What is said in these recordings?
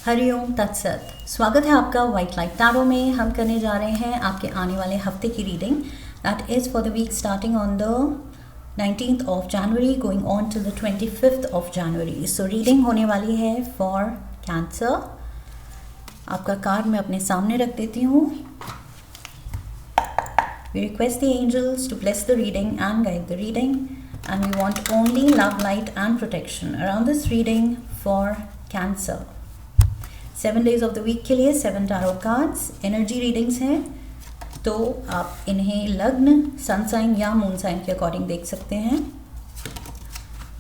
हरिओम तत्सत। स्वागत है आपका वाइट लाइट टैरो में। हम करने जा रहे हैं आपके आने वाले हफ्ते की reading that is for the week starting on the 19th of January going on to the 25th of January। So reading होने वाली है फॉर कैंसर। आपका कार्ड मैं अपने सामने रख देती हूँ। We request the angels to bless the reading and guide the reading, and we want only love, light and protection around this reading for Cancer। 7 days of the week के लिए 7 tarot cards energy readings हैं, तो आप इन्हें लग्न, sun sign या moon sign के according देख सकते हैं।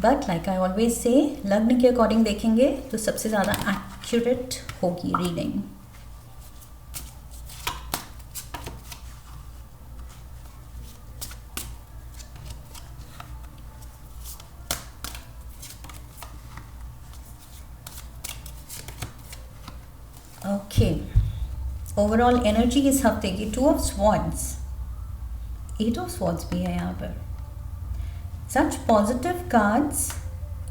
But like I always say, लग्न के अकॉर्डिंग देखेंगे तो सबसे ज़्यादा एक्यूरेट होगी रीडिंग। ओके, ओवरऑल एनर्जी इस हफ्ते की 2 ऑफ स्वॉर्ड्स, 8 ऑफ स्वॉर्ड्स भी है यहाँ पर। सच पॉजिटिव कार्ड्स,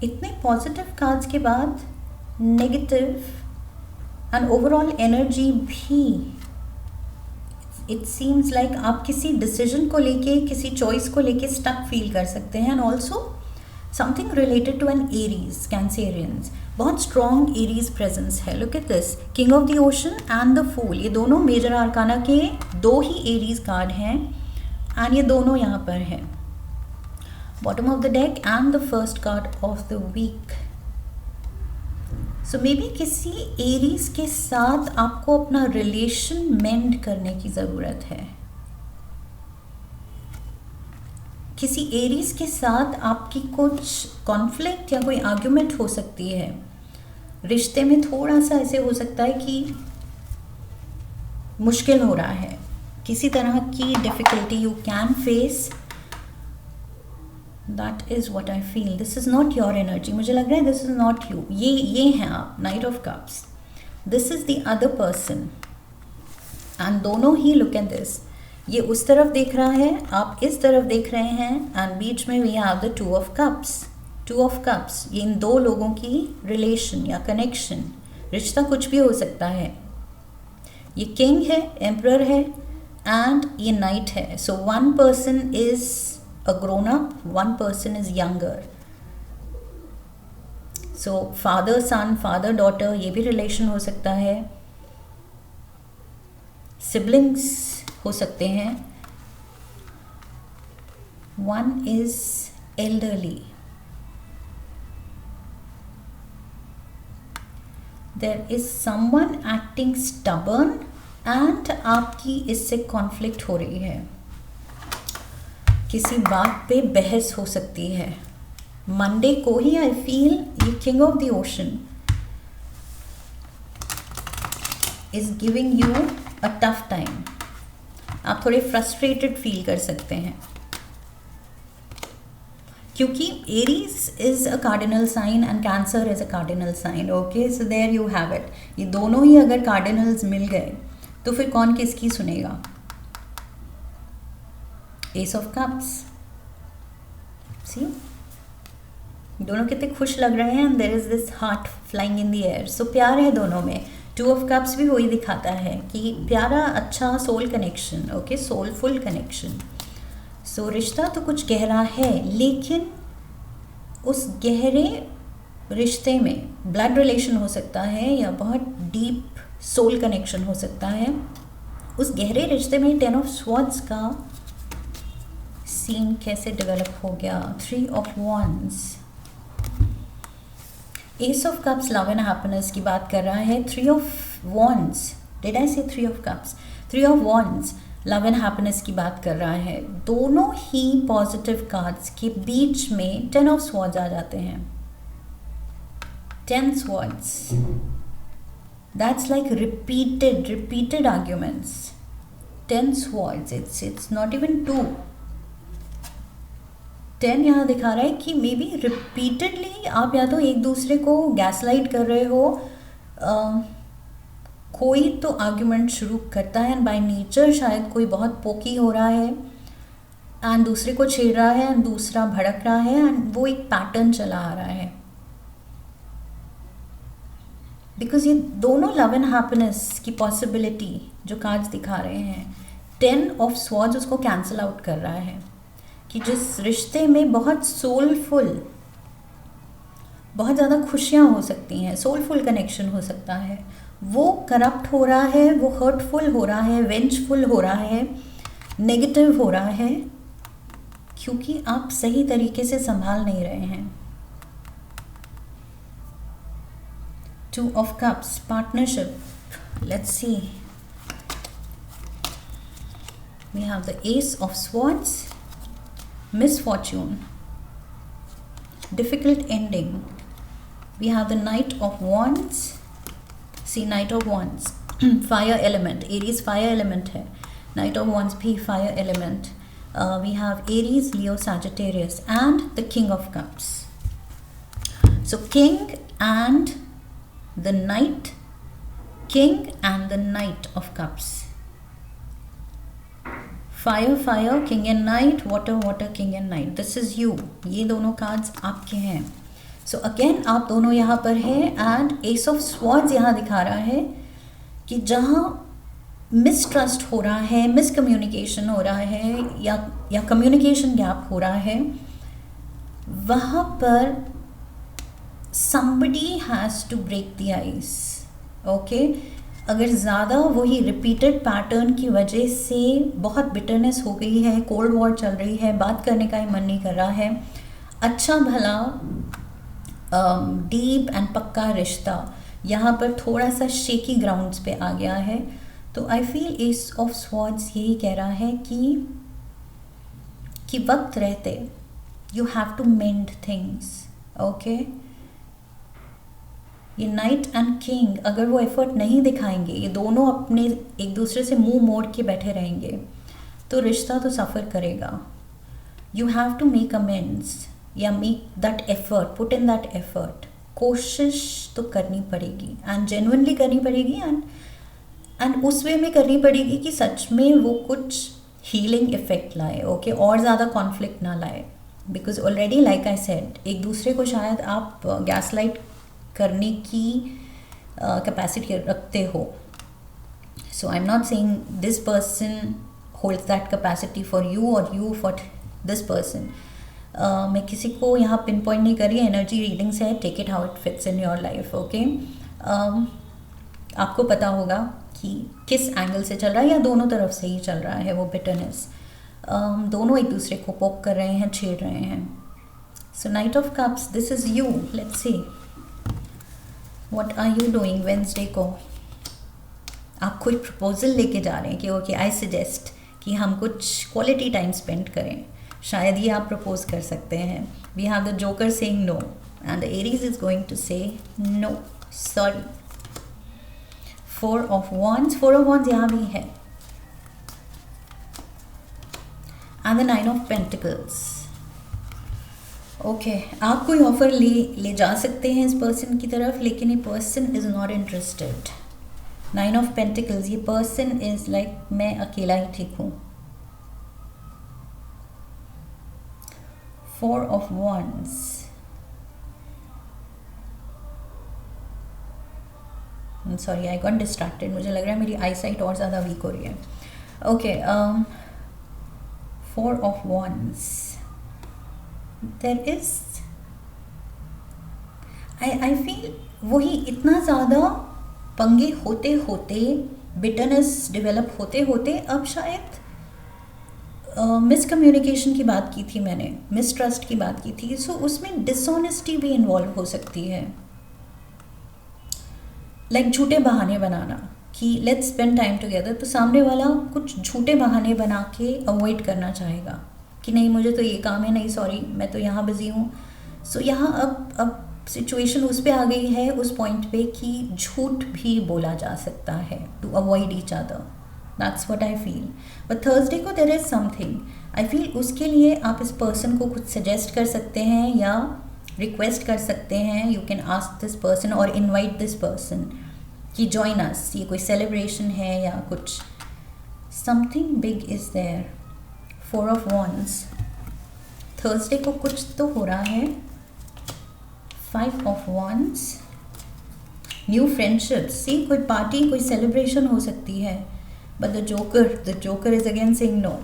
इतने पॉजिटिव कार्ड्स के बाद नेगेटिव एंड ओवरऑल एनर्जी भी। इट सीम्स लाइक आप किसी डिसीजन को लेके, किसी चॉइस को लेके स्टक फील कर सकते हैं। And also something related to an Aries, Cancerians. बहुत स्ट्रॉन्ग एरीज प्रेजेंस है। Look at this, king of the ocean and the fool, ये दोनों मेजर आर्काना के 2 ही एरीज कार्ड हैं एंड ये दोनों यहाँ पर हैं। Bottom of the deck and the first card of the week. So maybe किसी एरीज के साथ आपको अपना रिलेशन मेंड करने की ज़रूरत है। किसी एरीज के साथ आपकी कुछ कॉन्फ्लिक्ट या कोई आर्ग्यूमेंट हो सकती है। रिश्ते में थोड़ा सा ऐसे हो सकता है कि मुश्किल हो रहा है, किसी तरह की difficulty you can face. That is what I feel. This is not your energy. मुझे लग रहा है दिस इज नॉट यू। ये हैं आप, night of cups. This is the other person and दोनों ही, लुक एट दिस, ये उस तरफ देख रहा है, आप इस तरफ देख रहे हैं एंड बीच में we have the 2 of cups. 2 of cups, ये इन 2 लोगों की रिलेशन या कनेक्शन, रिश्ता कुछ भी हो सकता है। ये किंग है, एम्परर है एंड ये नाइट है। So one person is a grown up, one person is younger. So father son, father daughter, ये भी रिलेशन हो सकता है। सिबलिंग्स हो सकते हैं। One is elderly. There is someone acting stubborn and आपकी इससे कॉन्फ्लिक्ट हो रही है। किसी बात पे बहस हो सकती है। मंडे को ही आई फील ये king of the ocean is giving you a tough time. आप थोड़े फ्रस्ट्रेटेड फील कर सकते हैं क्योंकि Aries is a cardinal sign and Cancer is a cardinal sign. Okay, so there you have it. ये दोनों ही अगर कार्डिनल्स मिल गए तो फिर कौन किसकी सुनेगा। एस ऑफ कप्स, सी, दोनों कितने खुश लग रहे हैं and there is this heart flying in the air. So प्यार है दोनों में। 2 ऑफ कप्स भी वही दिखाता है कि प्यारा, अच्छा soul connection. Okay, soulful connection. So रिश्ता तो कुछ गहरा है, लेकिन उस गहरे रिश्ते में ब्लड रिलेशन हो सकता है या बहुत डीप सोल कनेक्शन हो सकता है। उस गहरे रिश्ते में 10 ऑफ स्वॉर्ड्स का सीन कैसे डेवलप हो गया। 3 of wands, S of cups love and happiness की बात कर रहा है। 3 ऑफ वॉन्ड्स, डिड आई से 3 of cups? 3 of wands love and happiness की बात कर रहा है। दोनों ही पॉजिटिव कार्ड्स के बीच में 10 ऑफ स्वॉर्ड्स आ जाते हैं। 10 swords, that's like repeated arguments. 10 swords, it's not even 2। 10 यहाँ दिखा रहा है कि मे बी रिपीटेडली आप या तो एक दूसरे को गैसलाइट कर रहे हो। कोई तो आर्ग्यूमेंट शुरू करता है एंड बाय नेचर शायद कोई बहुत पोकी हो रहा है एंड दूसरे को छेड़ रहा है एंड दूसरा भड़क रहा है एंड वो एक पैटर्न चला आ रहा है। बिकॉज ये दोनों लव एंड हैप्पीनेस की पॉसिबिलिटी जो कार्ड्स दिखा रहे हैं, 10 ऑफ स्वॉर्ड्स उसको कैंसिल आउट कर रहा है कि जिस रिश्ते में बहुत सोलफुल, बहुत ज़्यादा खुशियाँ हो सकती हैं, सोलफुल कनेक्शन हो सकता है, वो करप्ट हो रहा है, वो हर्टफुल हो रहा है, वेंजफुल हो रहा है, नेगेटिव हो रहा है, क्योंकि आप सही तरीके से संभाल नहीं रहे हैं। 2 of Cups, partnership. Let's see. We have the Ace of Swords, misfortune, difficult ending. We have the Knight of Wands. See, Knight of Wands, fire element. Aries fire element है. Knight of Wands भी fire element. We have Aries, Leo, Sagittarius, and the King of Cups. So King and the Knight, King and the Knight of Cups. Fire, fire, King and Knight, water, water, King and Knight. This is you. ये दोनों cards आपके हैं. So again आप दोनों यहाँ पर हैं and S of swords यहाँ दिखा रहा है कि जहाँ मिसट्रस्ट हो रहा है, मिसकम्युनिकेशन हो रहा है या कम्युनिकेशन गैप हो रहा है, वहाँ पर somebody has to break the ice. Okay, अगर ज़्यादा वही रिपीटेड पैटर्न की वजह से बहुत बिटरनेस हो गई है, कोल्ड वॉर चल रही है, बात करने का ही मन नहीं कर रहा है, अच्छा भला डीप एंड पक्का रिश्ता यहाँ पर थोड़ा सा शेकी ग्राउंड्स पे आ गया है, तो I feel ace of swords यही कह रहा है कि वक्त रहते you have to mend things. Okay, ये नाइट एंड किंग अगर वो एफर्ट नहीं दिखाएंगे, ये दोनों अपने एक दूसरे से मुंह मोड़ के बैठे रहेंगे, तो रिश्ता तो सफ़र करेगा. You have to make amends या make that effort, put in that effort. कोशिश तो करनी पड़ेगी एंड जेन्युइनली करनी पड़ेगी एंड उस वे में करनी पड़ेगी कि सच में वो कुछ हीलिंग इफेक्ट लाए. ओके, और ज़्यादा कॉन्फ्लिक्ट ना लाए, because already like I said एक दूसरे को शायद आप गैस लाइट करने की कैपेसिटी रखते हो. So I am not saying this person holds that capacity for you और यू फॉर दिस पर्सन. मैं किसी को यहाँ पिन पॉइंट नहीं कर रही, एनर्जी रीडिंग्स है, take it how it fits in your life. Okay, आपको पता होगा कि किस एंगल से चल रहा है या दोनों तरफ से ही चल रहा है वो बिटरनेस. दोनों एक दूसरे को पोक कर रहे हैं, छेड़ रहे हैं. So night of cups, this is you. Let's see what are you doing. Wednesday को आप कोई प्रपोजल लेके जा रहे हैं कि ओके आई सजेस्ट कि हम कुछ क्वालिटी टाइम स्पेंड करें, शायद ये आप प्रपोज कर सकते हैं. We have the joker saying no and the Aries is going to say no, sorry. 4 of Wands, 4 of Wands यहाँ भी है and the 9 of Pentacles. Okay, आप कोई ऑफर ले जा सकते हैं इस पर्सन की तरफ, लेकिन ये person is not interested. 9 of Pentacles, ये पर्सन इज लाइक मैं अकेला ही ठीक हूँ. 4 of Wands, sorry I got distracted, मुझे लग रहा है मेरी आई साइट और ज़्यादा वीक हो रही है. Okay, 4 of Wands, there is I feel वही इतना ज़्यादा पंगे होते होते, बिटरनेस डेवलप होते होते, अब शायद मिसकम्युनिकेशन की बात की थी मैंने, मिसट्रस्ट की बात की थी, सो उसमें डिसऑनेस्टी भी इन्वॉल्व हो सकती है. लाइक झूठे बहाने बनाना कि लेट्स स्पेंड टाइम टुगेदर, तो सामने वाला कुछ झूठे बहाने बना के अवॉइड करना चाहेगा कि नहीं मुझे तो ये काम है, नहीं सॉरी मैं तो यहाँ बिजी हूँ. सो यहाँ अब सिचुएशन उस पर आ गई है, उस पॉइंट पे कि झूठ भी बोला जा सकता है to avoid each other. That's what I feel. But Thursday को there is something I feel, उसके लिए आप इस पर्सन को कुछ सजेस्ट कर सकते हैं या रिक्वेस्ट कर सकते हैं. You can ask this person और इनवाइट दिस पर्सन कि जॉइन अस, ये कोई सेलिब्रेशन है या कुछ, something big is there. 4 of Wands, Thursday को कुछ तो हो रहा है. 5 of Wands, new friendships, see कोई पार्टी, कोई सेलिब्रेशन हो सकती है, but the joker is again saying no,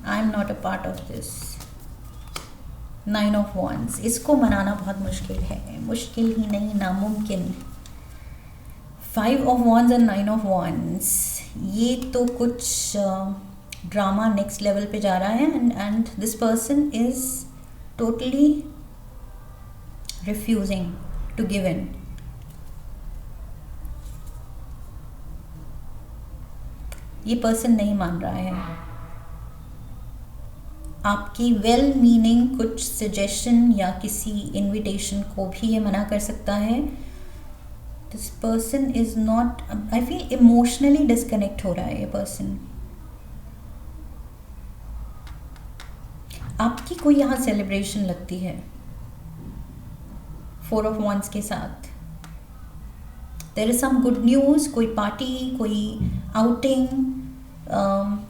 I am not a part of this. 9 of wands, इसको मनाना बहुत मुश्किल है, मुश्किल ही नहीं, नामुमकिन। 5 of wands and 9 of wands, ये तो कुछ ड्रामा नेक्स्ट लेवल पे जा रहा है, and this person is totally refusing to give in. ये पर्सन नहीं मान रहा है आपकी वेल मीनिंग कुछ सजेशन या किसी इनविटेशन को भी ये मना कर सकता है। This person is not, I feel emotionally disconnect हो रहा है ये पर्सन। आपकी कोई यहाँ सेलिब्रेशन लगती है 4 ऑफ वॉन्ड्स के साथ। There is some good news, कोई पार्टी, कोई आउटिंग,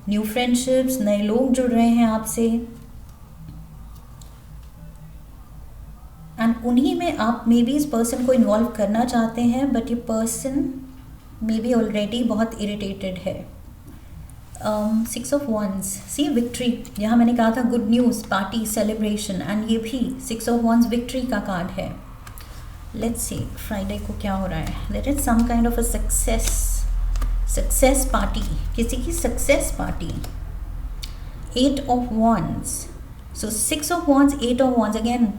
न्यू फ्रेंडशिप्स, नए लोग जुड़ रहे हैं आपसे, एंड उन्हीं में आप मे बी इस पर्सन को इन्वॉल्व करना चाहते हैं, बट ये पर्सन मे बी ऑलरेडी बहुत इरिटेटेड है। 6 ऑफ वॉन्ड्स, सी विक्ट्री, यहाँ मैंने कहा था good news, party, celebration, and ये भी 6 ऑफ वॉन्ड्स विक्ट्री का कार्ड है। लेट्स सी फ्राइडे को क्या हो रहा है। There is some kind of a success party, किसी की success party. 8 of wands, so 6 of wands, 8 of wands, again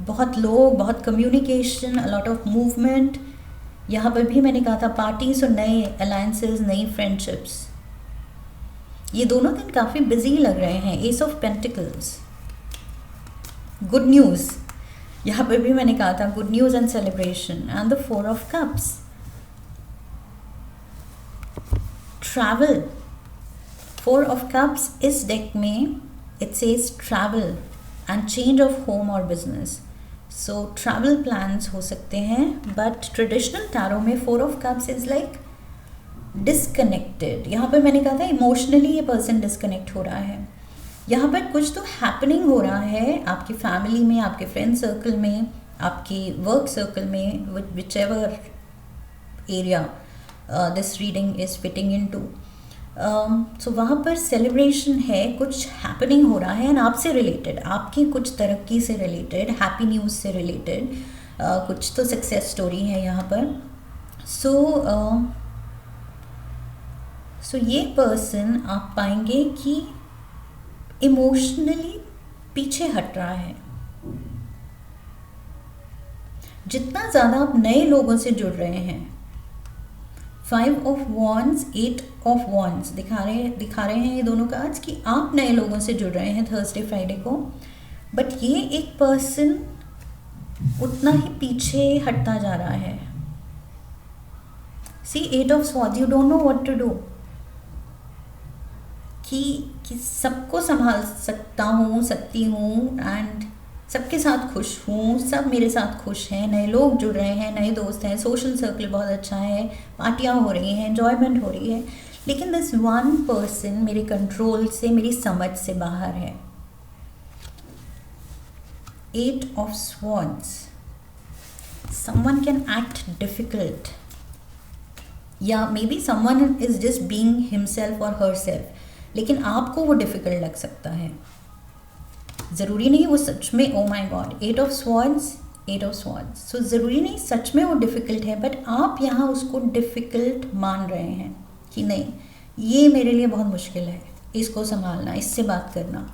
बहुत लोग, बहुत communication, a lot of movement. यहाँ पर भी मैंने कहा था पार्टीज और नए अलायंसेस, नई फ्रेंडशिप्स। ये दोनों दिन काफ़ी बिजी लग रहे हैं। S of pentacles, good news, यहाँ पर भी मैंने कहा था good news and celebration, and the 4 of cups, travel. 4 of cups इस डेक में it says travel and change of home और बिजनेस, सो ट्रैवल प्लान्स हो सकते हैं, बट ट्रेडिशनल टैरो में 4 of cups is like disconnected. यहाँ पर मैंने कहा था इमोशनली ये पर्सन डिस्कनेक्ट हो रहा है। यहाँ पर कुछ तो हैपनिंग हो रहा है आपकी फैमिली में, आपके फ्रेंड सर्कल में, आपके वर्क सर्कल में, whichever area this reading is fitting into. So वहाँ पर सेलिब्रेशन है, कुछ हैपनिंग हो रहा है, एंड आपसे रिलेटेड, आपकी कुछ तरक्की से रिलेटेड, हैप्पी न्यूज़ से रिलेटेड कुछ तो सक्सेस स्टोरी है यहाँ पर। सो ये पर्सन आप पाएंगे कि इमोशनली पीछे हट रहा है। जितना ज़्यादा आप नए लोगों से जुड़ रहे हैं, 5 ऑफ वॉन्ड्स, 8 ऑफ वॉन्ड्स दिखा रहे हैं ये दोनों कार्ड्स कि आप नए लोगों से जुड़ रहे हैं थर्सडे फ्राइडे को, बट ये एक पर्सन उतना ही पीछे हटता जा रहा है। See 8 of swords, you don't know what to do, कि सबको संभाल सकती हूँ एंड सबके साथ खुश हूँ, सब मेरे साथ खुश हैं, नए लोग जुड़ रहे हैं, नए दोस्त हैं, सोशल सर्कल बहुत अच्छा है, पार्टियाँ हो रही हैं, एन्जॉयमेंट हो रही है, लेकिन दिस वन पर्सन मेरे कंट्रोल से, मेरी समझ से बाहर है। 8 of swords, someone can act difficult, या may be someone is just being himself और हरसेल्फ, लेकिन आपको वो डिफ़िकल्ट लग सकता है। ज़रूरी नहीं वो सच में, oh my god, 8 of swords, 8 of swords, so ज़रूरी नहीं सच में वो डिफ़िकल्ट है, बट आप यहाँ उसको डिफ़िकल्ट मान रहे हैं कि नहीं, ये मेरे लिए बहुत मुश्किल है, इसको संभालना, इससे बात करना।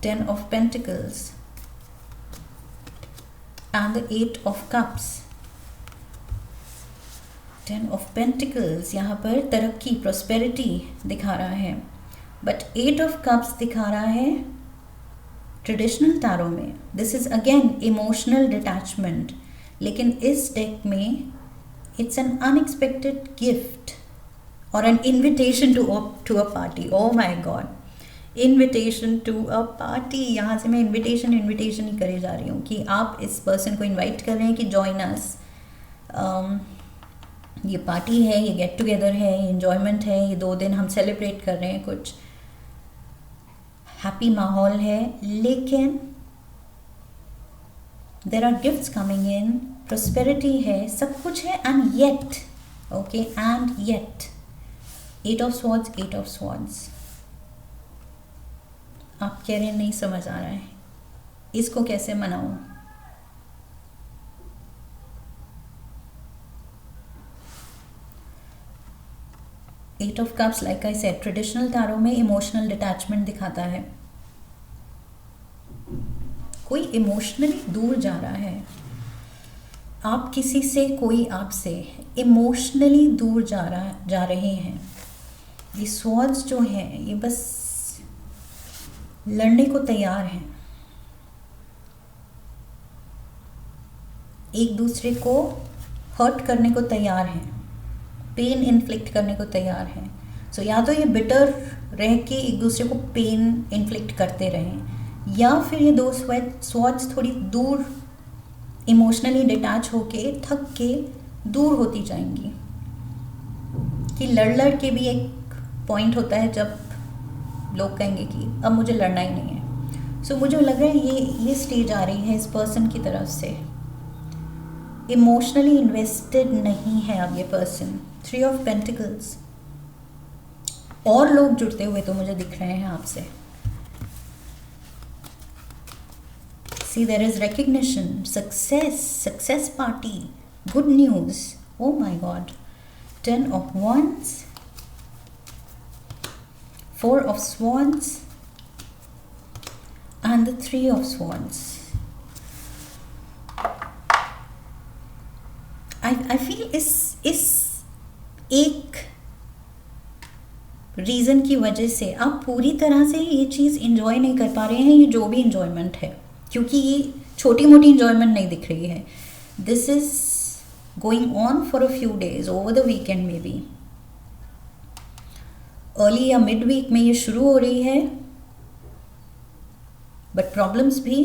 10 of pentacles and the 8 of cups. 10 of pentacles यहाँ पर तरक्की, प्रॉस्पेरिटी दिखा रहा है, बट 8 ऑफ कप्स दिखा रहा है ट्रेडिशनल टैरो में this is again emotional detachment, लेकिन इस डेक में इट्स एन अनएक्सपेक्टेड गिफ्ट और an invitation to a party. Oh my God, invitation to a party. यहाँ से मैं इन्विटेशन ही करे जा रही हूँ कि आप इस पर्सन को इन्वाइट कर रहे हैं कि जॉइन अस, ये पार्टी है, ये गेट टुगेदर है, ये इन्जॉयमेंट है, ये 2 दिन हम सेलिब्रेट कर रहे हैं, कुछ हैप्पी माहौल है, लेकिन there are gifts coming in, prosperity है, सब कुछ है, and yet, okay, and yet 8 of swords, 8 of swords. आप कह रहे हैं नहीं समझ आ रहा है, इसको कैसे मनाऊं? Eight of cups, like I said, traditional tarot में इमोशनल डिटैचमेंट दिखाता है। कोई इमोशनली दूर जा रहा है, आप किसी से, कोई आपसे इमोशनली दूर जा रहे हैं। ये स्वॉर्ड्स जो हैं ये बस लड़ने को तैयार हैं, एक दूसरे को हर्ट करने को तैयार हैं, पेन इन्फ्लिक्ट करने को तैयार हैं। सो या तो ये बिटर रह के एक दूसरे को पेन इन्फ्लिक्ट करते रहें, या फिर ये दो स्वॉर्ड्स थोड़ी दूर इमोशनली डिटैच होके थक के दूर होती जाएंगी। कि लड़ के भी एक पॉइंट होता है जब लोग कहेंगे कि अब मुझे लड़ना ही नहीं है। सो मुझे लग रहा है ये स्टेज आ रही है इस पर्सन की तरफ से, इमोशनली इन्वेस्टेड नहीं है अब ये पर्सन। 3 ऑफ पेंटिकल्स, और लोग जुड़ते हुए तो मुझे दिख रहे हैं आपसे। See, there is recognition, success party, good news. Oh my God. 10 of Wands, 4 of Swords, and the 3 of Swords. I feel इस एक रीज़न की वजह से आप पूरी तरह से ये चीज़ इंजॉय नहीं कर पा रहे हैं, ये जो भी इंजॉयमेंट है, क्योंकि ये छोटी मोटी इंजॉयमेंट नहीं दिख रही है। This is going on for a few days, over the weekend में भी, अर्ली या मिड वीक में ये शुरू हो रही है, बट प्रॉब्लम्स भी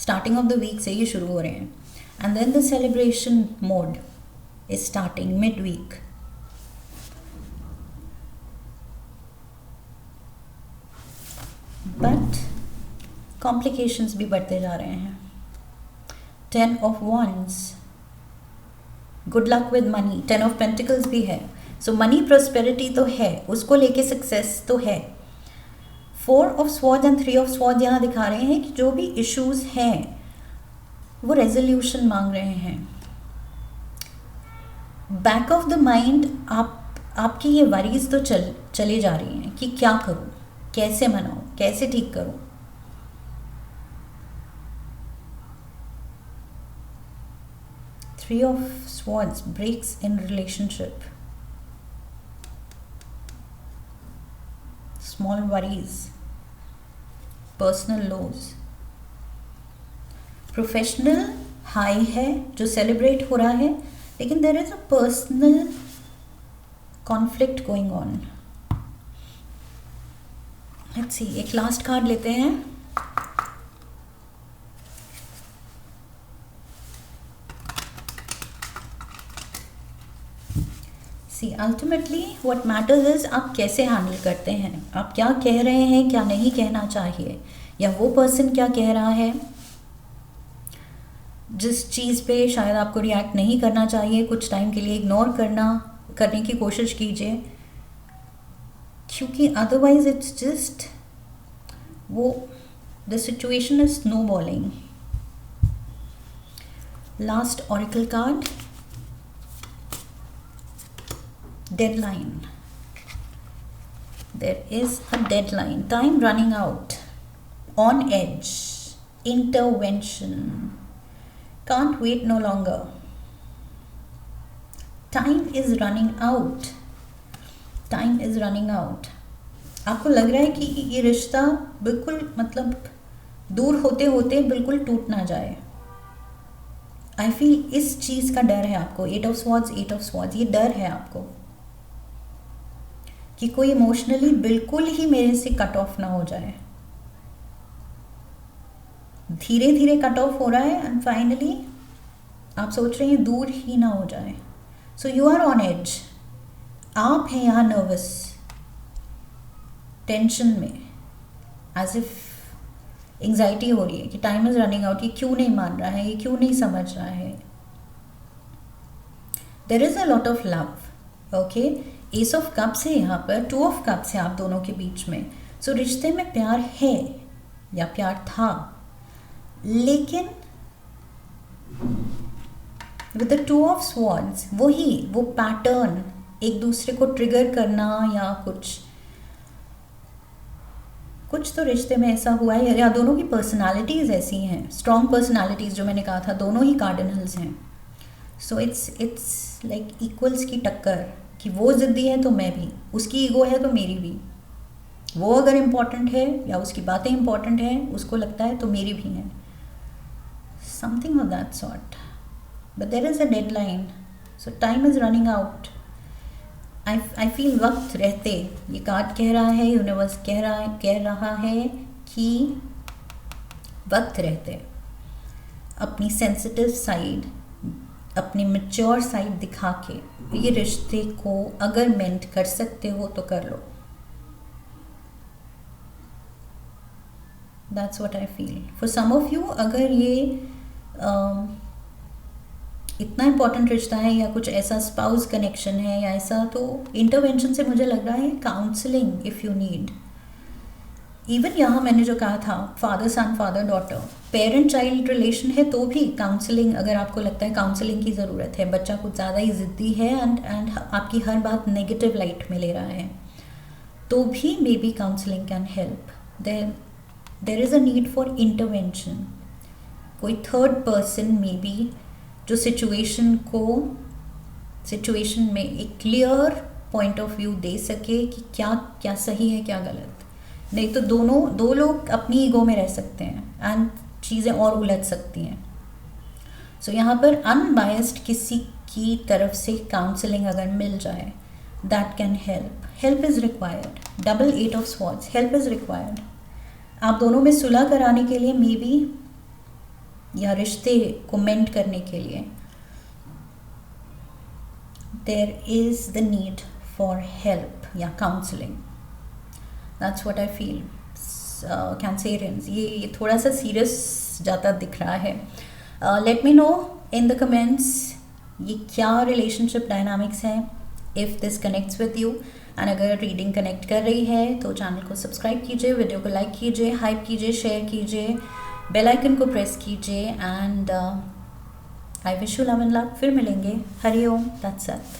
स्टार्टिंग ऑफ द वीक से ये शुरू हो रहे हैं। And then the celebration mode is starting mid week. But complications भी बढ़ते जा रहे हैं। 10 of wands, good luck with money. 10 of pentacles भी है, सो मनी प्रोस्पेरिटी तो है, उसको लेके सक्सेस तो है। 4 of swords and 3 of swords यहाँ दिखा रहे हैं कि जो भी इश्यूज हैं वो रेजोल्यूशन मांग रहे हैं। बैक ऑफ द माइंड आपकी ये वरीज तो चली जा रही हैं कि क्या करूँ, कैसे मनाऊँ, कैसे ठीक करूँ। Three of Swords, breaks in relationship, small worries, personal lows. Professional high है जो सेलिब्रेट हो रहा है, लेकिन there is a personal conflict going on. Let's see, एक लास्ट कार्ड लेते हैं। See ultimately what matters is आप कैसे हैंडल करते हैं, आप क्या कह रहे हैं, क्या नहीं कहना चाहिए, या वो पर्सन क्या कह रहा है, जिस चीज़ पे शायद आपको रिएक्ट नहीं करना चाहिए, कुछ टाइम के लिए इग्नोर करने की कोशिश कीजिए, क्योंकि अदरवाइज इट्स जस्ट वो the situation is snowballing. Last oracle card, deadline. There is a deadline, time running out, on edge, intervention, can't wait no longer, time is running out, time is running out. आपको लग रहा है कि ये रिश्ता बिल्कुल मतलब दूर होते होते बिल्कुल टूट ना जाए। आई फील इस चीज़ का डर है आपको। 8 ऑफ स्वॉर्ड्स, 8 ऑफ स्वॉर्ड्स, ये डर है आपको कि कोई इमोशनली बिल्कुल ही मेरे से कट ऑफ ना हो जाए। धीरे धीरे कट ऑफ हो रहा है एंड फाइनली आप सोच रहे हैं दूर ही ना हो जाए। So you are on edge, आप हैं यहाँ नर्वस, टेंशन में, एज इफ एंग्जाइटी हो रही है कि टाइम इज़ रनिंग आउट, ये क्यों नहीं मान रहा है, ये क्यों नहीं समझ रहा है. There is a lot of love. Okay, S of cups है यहाँ पर, टू ऑफ कप्स है आप दोनों के बीच में. सो रिश्ते में प्यार है या प्यार था, लेकिन with the two of swords वो पैटर्न, एक दूसरे को ट्रिगर करना या कुछ तो रिश्ते में ऐसा हुआ है, या दोनों की पर्सनालिटीज़ ऐसी हैं, स्ट्रॉन्ग पर्सनालिटीज़, जो मैंने कहा था दोनों ही कार्डिनल्स हैं. सो इट्स लाइक इक्वल्स की टक्कर, कि वो ज़िद्दी है तो मैं भी, उसकी ईगो है तो मेरी भी, वो अगर इम्पॉर्टेंट है या उसकी बातें इम्पॉर्टेंट हैं, उसको लगता है तो मेरी भी हैं, something of that sort. But there is a deadline, so time is running out. I feel वक्त रहते, ये कार्ड कह रहा है, यूनिवर्स कह रहा है कि वक्त रहते अपनी सेंसिटिव साइड, अपनी मैच्योर साइड दिखा के ये रिश्ते को अगर मेंट कर सकते हो तो कर लो. That's what I feel. For some of you, अगर ये इतना इम्पॉर्टेंट रिश्ता है या कुछ ऐसा स्पाउस कनेक्शन है या ऐसा, तो इंटरवेंशन से मुझे लग रहा है counselling if you need. Even यहाँ मैंने जो कहा था father son, father daughter, parent child relation है तो भी काउंसलिंग, अगर आपको लगता है काउंसलिंग की ज़रूरत है, बच्चा कुछ ज़्यादा ही ज़िद्दी है एंड आपकी हर बात नेगेटिव लाइट में ले रहा है, तो भी may be counselling can help. There is a need for intervention. कोई थर्ड पर्सन मे बी जो सिचुएशन में एक क्लियर पॉइंट ऑफ व्यू दे सके कि क्या सही है क्या गलत. नहीं तो दो लोग अपनी ईगो में रह सकते हैं एंड चीज़ें और उलझ सकती हैं. सो यहाँ पर अनबायस्ड किसी की तरफ से काउंसलिंग अगर मिल जाए, that can help. Help is required. Double 8 of swords, help is required. आप दोनों में सुलह कराने के लिए मे बी, या रिश्ते को मेंट करने के लिए, there is the need for help या counselling. That's what I feel. Cancerians, ये थोड़ा सा सीरियस जाता दिख रहा है. Let me know in the comments ये क्या रिलेशनशिप डायनामिक्स है, if this connects with you. And अगर रीडिंग कनेक्ट कर रही है तो चैनल को सब्सक्राइब कीजिए, वीडियो को लाइक कीजिए, हाइप कीजिए, शेयर कीजिए, बेल आइकन को प्रेस कीजिए. And I wish you love and luck. फिर मिलेंगे. हरि ओम. That's it.